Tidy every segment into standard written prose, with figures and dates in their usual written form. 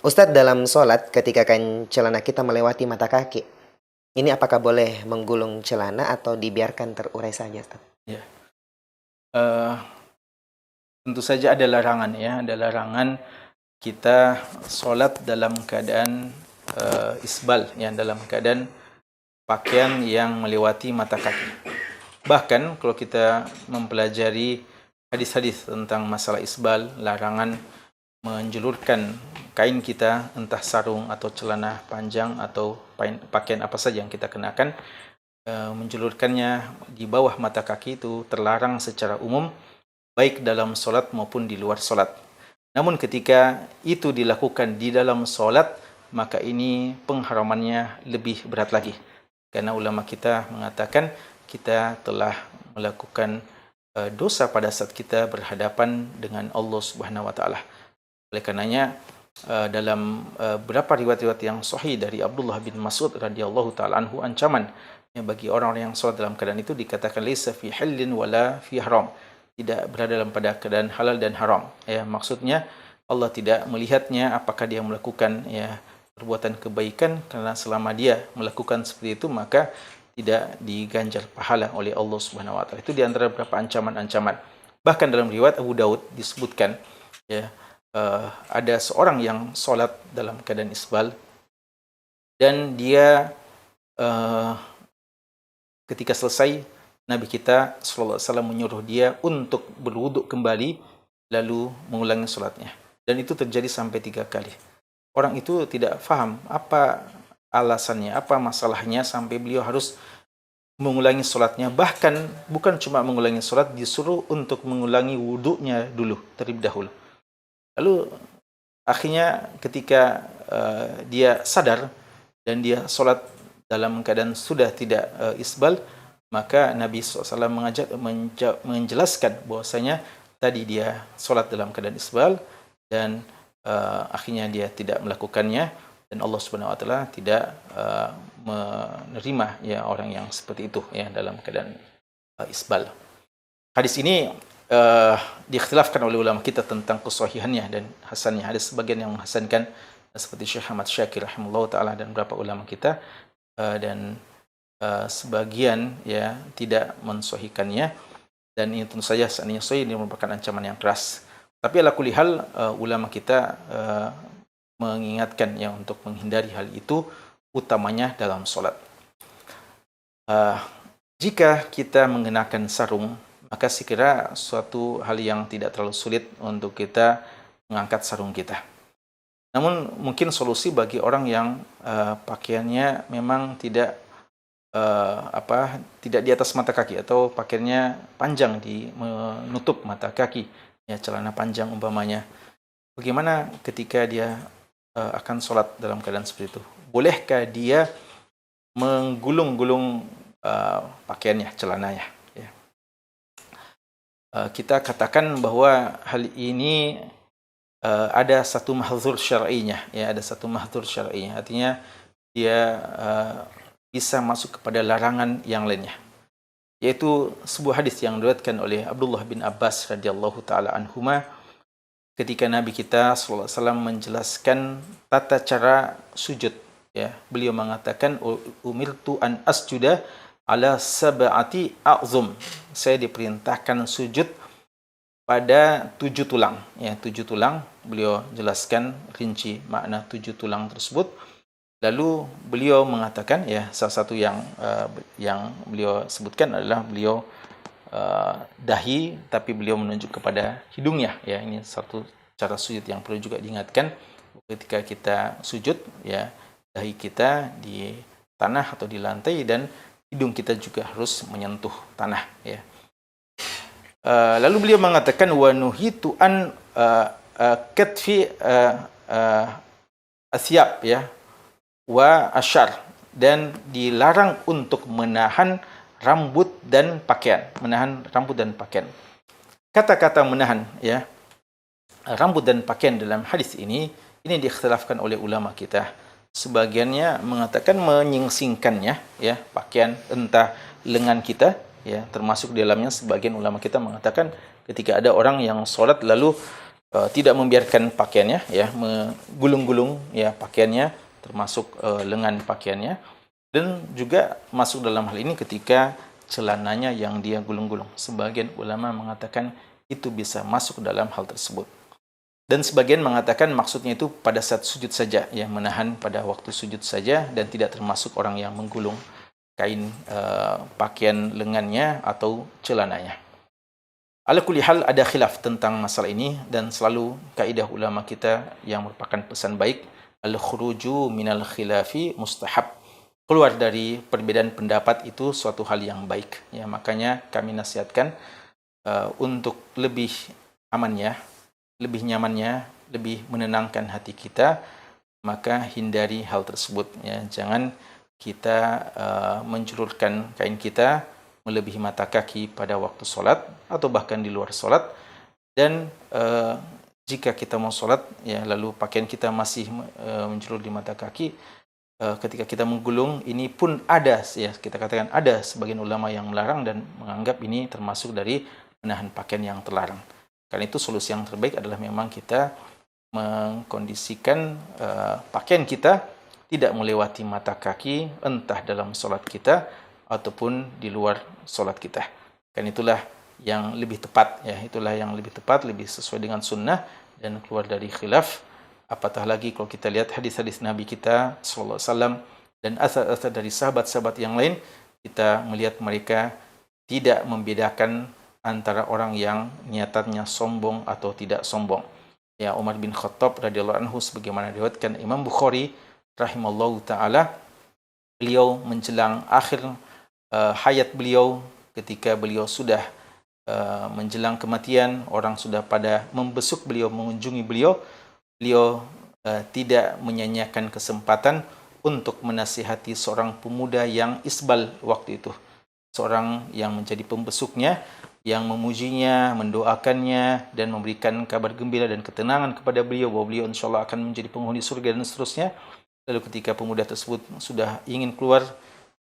Ustadz, dalam sholat ketika kain celana kita melewati mata kaki, ini apakah boleh menggulung celana atau dibiarkan terurai saja, Ustadz? Ya. Tentu saja ada larangan, ya, ada larangan kita solat dalam keadaan isbal, ya, dalam keadaan pakaian yang melewati mata kaki. Bahkan kalau kita mempelajari hadis-hadis tentang masalah isbal, larangan menjulurkan kain kita, entah sarung atau celana panjang atau pakaian apa saja yang kita kenakan, menjulurkannya di bawah mata kaki itu terlarang secara umum, baik dalam solat maupun di luar solat. Namun ketika itu dilakukan di dalam solat, maka ini pengharamannya lebih berat lagi. Karena ulama kita mengatakan kita telah melakukan dosa pada saat kita berhadapan dengan Allah Subhanahu wa taala. Oleh karenanya dalam beberapa riwayat-riwayat yang sahih dari Abdullah bin Mas'ud radhiyallahu taala anhu, ancaman bagi orang-orang yang salat dalam keadaan itu dikatakan laisa fi halin wala fi haram, tidak berada dalam pada keadaan halal dan haram. Ya, maksudnya Allah tidak melihatnya apakah dia melakukan, ya, perbuatan kebaikan, karena selama dia melakukan seperti itu maka tidak diganjar pahala oleh Allah Subhanahu wa taala. Itu di antara beberapa ancaman-ancaman. Bahkan dalam riwayat Abu Daud disebutkan, ya, ada seorang yang solat dalam keadaan isbal dan dia ketika selesai, Nabi kita sallallahu alaihi wasallam menyuruh dia untuk berwuduk kembali lalu mengulangi solatnya. Dan itu terjadi sampai 3 kali. Orang itu tidak faham apa alasannya, apa masalahnya sampai beliau harus mengulangi solatnya. Bahkan bukan cuma mengulangi solat, disuruh untuk mengulangi wuduknya dulu, terlebih dahulu. Lalu akhirnya ketika dia sadar dan dia solat dalam keadaan sudah tidak isbal, maka Nabi SAW menjelaskan bahwasanya tadi dia solat dalam keadaan isbal dan akhirnya dia tidak melakukannya, dan Allah Subhanahu wa taala tidak menerima, ya, orang yang seperti itu, ya, dalam keadaan isbal. Hadis ini diikhtilafkan oleh ulama kita tentang kesahihannya dan hasannya. Ada sebagian yang menghasankan seperti Syekh Ahmad Syakir rahimahullah taala dan beberapa ulama kita, dan sebagian, ya, tidak mensahihkannya, dan ini tentu saja seandainya sahih ini merupakan ancaman yang keras. Tapi ala kulli hal ulama kita mengingatkan, ya, untuk menghindari hal itu, utamanya dalam solat. Jika kita mengenakan sarung, maka sekira suatu hal yang tidak terlalu sulit untuk kita mengangkat sarung kita. Namun mungkin solusi bagi orang yang pakaiannya memang tidak tidak di atas mata kaki, atau pakaiannya panjang di menutup mata kaki, ya, celana panjang umpamanya. Bagaimana ketika dia akan sholat dalam keadaan seperti itu? Bolehkah dia menggulung-gulung pakaiannya, celananya? Ya. Kita katakan bahwa hal ini ada satu mahdzur syar'inya, ya, ada satu mahdzur syar'inya. Artinya dia bisa masuk kepada larangan yang lainnya, yaitu sebuah hadis yang diriwayatkan oleh Abdullah bin Abbas radhiyallahu taala anhuma, ketika Nabi kita sallallahu alaihi wasallam menjelaskan tata cara sujud, ya, beliau mengatakan umirtu an asjuda ala sab'ati a'zum, saya diperintahkan sujud pada 7 tulang, ya, 7 tulang. Beliau jelaskan rinci makna 7 tulang tersebut. Lalu beliau mengatakan, ya, salah satu yang beliau sebutkan adalah beliau dahi, tapi beliau menunjuk kepada hidungnya, ya. Ini satu cara sujud yang perlu juga diingatkan. Ketika kita sujud, ya, dahi kita di tanah atau di lantai dan hidung kita juga harus menyentuh tanah, ya. Lalu beliau mengatakan wa nuhitu an katfi asyab, ya, wa asyar, dan dilarang untuk menahan rambut dan pakaian, menahan rambut dan pakaian. Kata-kata menahan, ya, rambut dan pakaian dalam hadis ini diikhtilafkan oleh ulama kita. Sebagiannya mengatakan menyingsingkannya, ya, pakaian entah lengan kita, ya, termasuk di dalamnya sebagian ulama kita mengatakan ketika ada orang yang sholat lalu tidak membiarkan pakaiannya ya menggulung-gulung ya pakaiannya, termasuk lengan pakaiannya, dan juga masuk dalam hal ini ketika celananya yang dia gulung-gulung. Sebagian ulama mengatakan itu bisa masuk dalam hal tersebut. Dan sebagian mengatakan maksudnya itu pada saat sujud saja, ya menahan pada waktu sujud saja dan tidak termasuk orang yang menggulung kain pakaian lengannya atau celananya. Ala kulli hal ada khilaf tentang masalah ini dan selalu kaidah ulama kita yang merupakan pesan baik, al-khuruju minal khilafi mustahab. Keluar dari perbedaan pendapat itu suatu hal yang baik. Ya, makanya kami nasihatkan untuk lebih amannya, lebih nyamannya, lebih menenangkan hati kita, maka hindari hal tersebut. Ya, jangan kita menjulurkan kain kita melebihi mata kaki pada waktu sholat atau bahkan di luar sholat. Dan jika kita mau sholat, ya lalu pakaian kita masih menjulur di mata kaki, ketika kita menggulung, ini pun ada, ya kita katakan ada sebagian ulama yang melarang dan menganggap ini termasuk dari menahan pakaian yang terlarang. Karena itu solusi yang terbaik adalah memang kita mengkondisikan pakaian kita tidak melewati mata kaki, entah dalam sholat kita ataupun di luar sholat kita. Karena itulah yang lebih tepat, ya itulah yang lebih tepat, lebih sesuai dengan sunnah dan keluar dari khilaf. Apatah lagi kalau kita lihat hadis-hadis Nabi kita sallallahu alaihi wasallam dan asar-asar dari sahabat-sahabat yang lain, kita melihat mereka tidak membedakan antara orang yang niatannya sombong atau tidak sombong. Ya, Umar bin Khattab radhiyallahu anhu sebagaimana diriwayatkan Imam Bukhari rahimallahu taala, beliau menjelang akhir hayat beliau, ketika beliau sudah menjelang kematian, orang sudah pada membesuk beliau, mengunjungi beliau, beliau tidak menyanyiakan kesempatan untuk menasihati seorang pemuda yang isbal waktu itu, seorang yang menjadi pembesuknya, yang memujinya, mendoakannya, dan memberikan kabar gembira dan ketenangan kepada beliau bahwa beliau insyaAllah akan menjadi penghuni surga dan seterusnya. Lalu ketika pemuda tersebut sudah ingin keluar,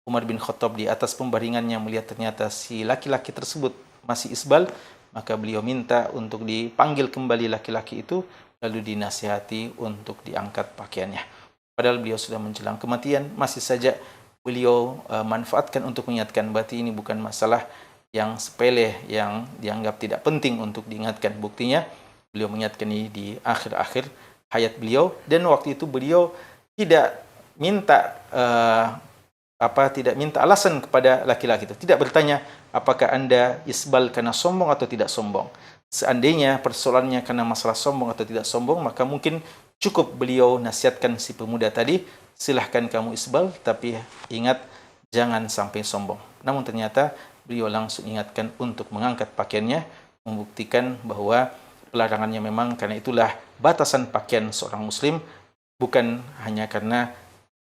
Umar bin Khattab di atas pembaringannya melihat ternyata si laki-laki tersebut masih isbal, maka beliau minta untuk dipanggil kembali laki-laki itu, lalu dinasihati untuk diangkat pakaiannya. Padahal beliau sudah menjelang kematian, masih saja beliau manfaatkan untuk mengingatkan, berarti ini bukan masalah yang sepele, yang dianggap tidak penting untuk diingatkan. Buktinya, beliau mengingatkan ini di akhir-akhir hayat beliau, dan waktu itu beliau tidak minta tidak minta alasan kepada laki-laki itu, tidak bertanya apakah Anda isbal karena sombong atau tidak sombong. Seandainya persoalannya karena masalah sombong atau tidak sombong, maka mungkin cukup beliau nasihatkan si pemuda tadi, silahkan kamu isbal, tapi ingat jangan sampai sombong. Namun ternyata beliau langsung ingatkan untuk mengangkat pakaiannya, membuktikan bahwa pelarangannya memang karena itulah batasan pakaian seorang muslim, bukan hanya karena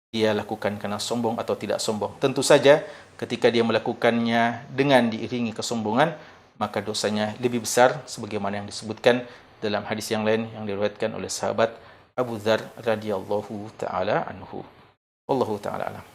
dia lakukan karena sombong atau tidak sombong. Tentu saja ketika dia melakukannya dengan diiringi kesombongan, maka dosanya lebih besar sebagaimana yang disebutkan dalam hadis yang lain yang diriwayatkan oleh sahabat Abu Dzar radhiyallahu taala anhu. Wallahu taala alam.